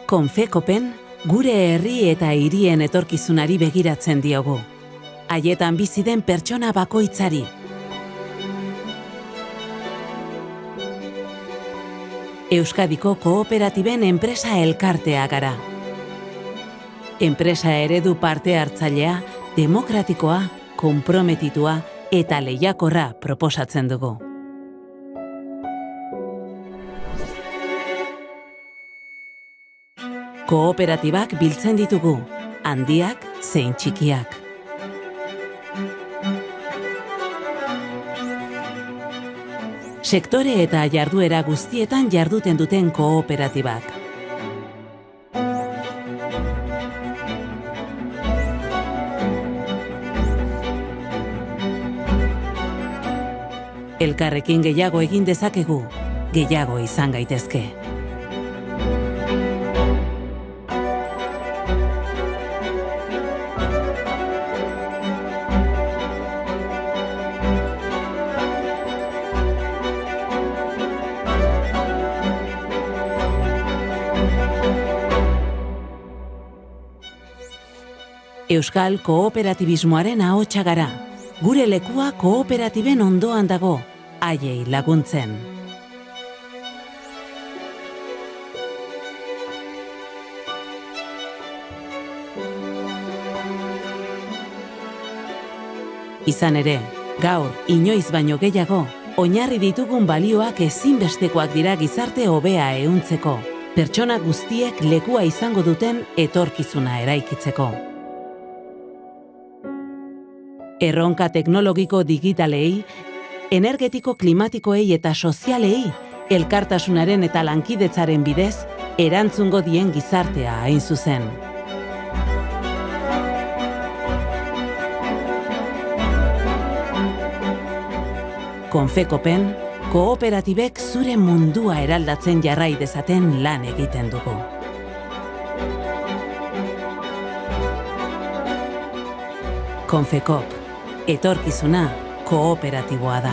Konfekopen, gure herri eta hirien etorkizunari begiratzen diogu. Haietan bizi den pertsona bakoitzari. Euskadiko kooperatiben enpresa elkartea gara. Enpresa eredu parte hartzailea, demokratikoa, konprometitua eta lehiakorra proposatzen dugu. Kooperatibak biltzen ditugu, handiak zein txikiak. Sektore eta jarduera guztietan jarduten duten kooperatibak. Elkarrekin gehiago egin dezakegu, gehiago izan gaitezke. Euskal kooperatibismoaren ahotsa gara. Gure lekua kooperatiben ondoan dago, haiei laguntzen. Izan ere, gaur inoiz baino gehiago, oinarri ditugun balioak ezinbestekoak dira gizarte hobea ehuntzeko, pertsona guztiek lekua izango duten etorkizuna eraikitzeko. Erronka teknologiko digitalei, energetiko klimatikoei eta sozialei, elkartasunaren eta lankidetzaren bidez, erantzungo dien gizartea hain zuzen. Konfekopen, kooperatibek zure mundua eraldatzen jarrai dezaten lan egiten dugu. Konfekop, etorkizuna kooperatiboa da.